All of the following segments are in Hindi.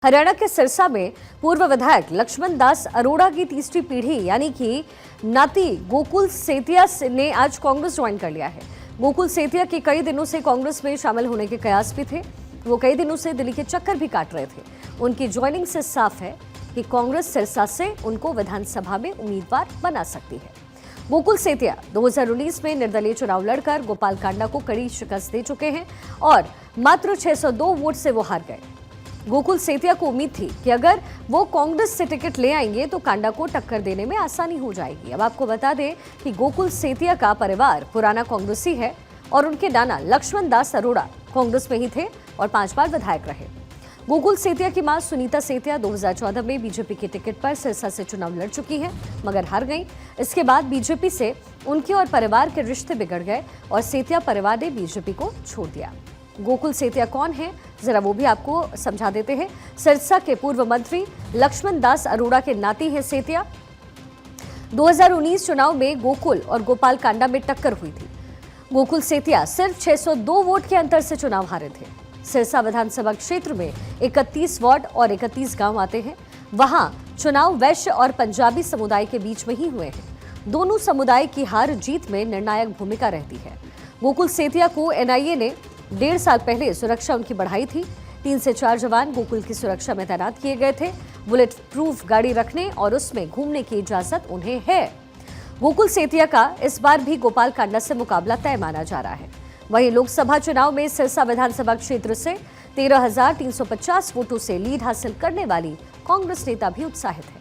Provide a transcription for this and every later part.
हरियाणा के सिरसा में पूर्व विधायक लक्ष्मण दास अरोड़ा की तीसरी पीढ़ी यानी कि नाती गोकुल सेतिया ने आज कांग्रेस ज्वाइन कर लिया है। गोकुल सेतिया के कई दिनों से कांग्रेस में शामिल होने के कयास भी थे। वो कई दिनों से दिल्ली के चक्कर भी काट रहे थे। उनकी ज्वाइनिंग से साफ है कि कांग्रेस सिरसा से उनको विधानसभा में उम्मीदवार बना सकती है। गोकुल सेतिया 2019 में निर्दलीय चुनाव लड़कर गोपाल कांडा को कड़ी शिकस्त दे चुके हैं और मात्र 602 वोट से वो हार गए। गोकुल सेतिया को उम्मीद थी कि अगर वो कांग्रेस से टिकट ले आएंगे तो कांडा को टक्कर देने में आसानी हो जाएगी। अब आपको बता दें कि गोकुल सेतिया का परिवार पुराना कांग्रेसी है और उनके नाना लक्ष्मण दास अरोड़ा कांग्रेस में ही थे और 5 बार विधायक रहे। गोकुल सेतिया की मां सुनीता सेतिया 2014 में बीजेपी के टिकट पर सिरसा से चुनाव लड़ चुकी हैं, मगर हार गईं। इसके बाद बीजेपी से उनके और परिवार के रिश्ते बिगड़ गए और सेतिया परिवार ने बीजेपी को छोड़ दिया। गोकुल सेतिया कौन है, जरा वो भी आपको समझा देते हैं। सिरसा के पूर्व मंत्री लक्ष्मण दास अरोड़ा के नाती हैं सेतिया। 2019 चुनाव में गोकुल और गोपाल कांडा में टक्कर हुई थी। गोकुल सेतिया सिर्फ 602 वोट के अंतर से चुनाव हारे थे। सिरसा विधानसभा क्षेत्र में 31 वार्ड और 31 गांव आते हैं। वहां चुनाव वैश्य और पंजाबी समुदाय के बीच में ही हुए हैं। दोनों समुदाय की हार जीत में निर्णायक भूमिका रहती है। गोकुल सेतिया को एनआईए ने 1.5 साल पहले सुरक्षा उनकी बढ़ाई थी। 3 से 4 जवान गोकुल की सुरक्षा में तैनात किए गए थे। बुलेट प्रूफ गाड़ी रखने और उसमें घूमने की इजाजत उन्हें है। गोकुल सेतिया का इस बार भी गोपाल कांडा से मुकाबला तय माना जा रहा है। वहीं लोकसभा चुनाव में सिरसा विधानसभा क्षेत्र से 13,350 वोटों से लीड हासिल करने वाली कांग्रेस नेता भी उत्साहित है।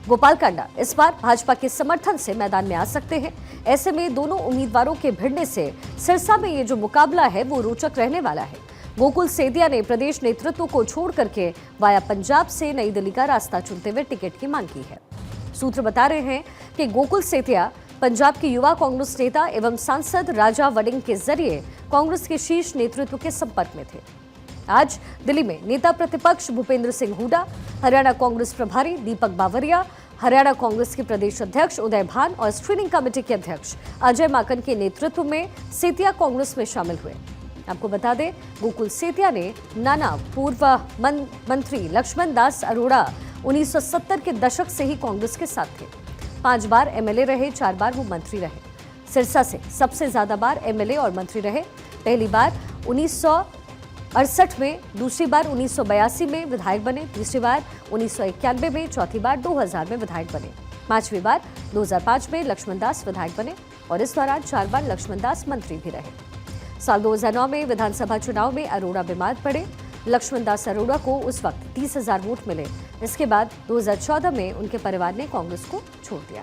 गोपाल कांडा इस बार भाजपा के समर्थन से मैदान में आ सकते हैं। ऐसे में दोनों उम्मीदवारों के भिड़ने से सिरसा में ये जो मुकाबला है वो रोचक रहने वाला है। गोकुल सेतिया ने प्रदेश नेतृत्व को छोड़ करके वाया पंजाब से नई दिल्ली का रास्ता चुनते हुए टिकट की मांग की है। सूत्र बता रहे हैं कि गोकुल सेतिया पंजाब के युवा कांग्रेस नेता एवं सांसद राजा वड़िंग के जरिए कांग्रेस के शीर्ष नेतृत्व के संपर्क में थे। आज दिल्ली में नेता प्रतिपक्ष भूपेंद्र सिंह हुड्डा, हरियाणा कांग्रेस प्रभारी दीपक बावरिया, हरियाणा कांग्रेस के प्रदेश अध्यक्ष उदय भान और स्क्रीनिंग कमेटी के अध्यक्ष अजय माकन के नेतृत्व में सेतिया कांग्रेस में शामिल हुए। आपको बता दें, गोकुल सेतिया ने नाना पूर्व मंत्री लक्ष्मण दास अरोड़ा 1970 के दशक से ही कांग्रेस के साथ थे। 5 बार एमएलए रहे, 4 बार वो मंत्री रहे। सिरसा से सबसे ज्यादा बार एमएलए और मंत्री रहे। पहली बार 1968 में, दूसरी बार 1982 में विधायक बने, तीसरी बार 1991 में, चौथी बार 2000 में विधायक बने, 5वीं बार 2005 में लक्ष्मण दास विधायक बने और इस दौरान 4 बार लक्ष्मण दास मंत्री भी रहे। साल 2009 में विधानसभा चुनाव में अरोड़ा बीमार पड़े। लक्ष्मण दास अरोड़ा को उस वक्त 30,000 वोट मिले। इसके बाद 2014 में उनके परिवार ने कांग्रेस को छोड़ दिया।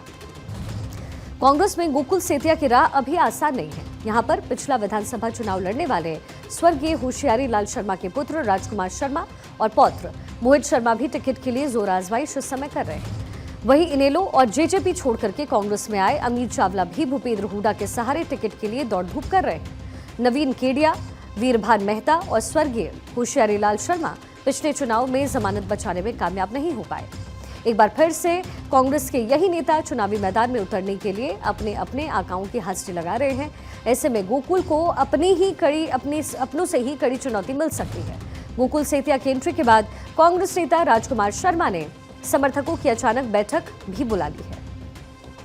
कांग्रेस में गोकुल सेतिया की राह अभी आसान नहीं है। यहाँ पर पिछला विधानसभा चुनाव लड़ने वाले स्वर्गीय होशियारी लाल शर्मा के पुत्र राजकुमार शर्मा और पौत्र मोहित शर्मा भी टिकट के लिए जोर आजमाइश इस समय कर रहे हैं। वहीं इनेलो और जेजेपी छोड़ करके कांग्रेस में आए अमित चावला भी भूपेंद्र हुड्डा के सहारे टिकट के लिए दौड़ धूप कर रहे हैं। नवीन केडिया, वीरभान मेहता और स्वर्गीय होशियारी लाल शर्मा पिछले चुनाव में जमानत बचाने में कामयाब नहीं हो पाए। एक बार फिर से कांग्रेस के यही नेता चुनावी मैदान में उतरने के लिए अपने अपने आकाओं की हाजिरी लगा रहे हैं। ऐसे में गोकुल को अपनों से ही कड़ी चुनौती मिल सकती है। गोकुल सेतिया की एंट्री के बाद कांग्रेस नेता राजकुमार शर्मा ने समर्थकों की अचानक बैठक भी बुला ली है।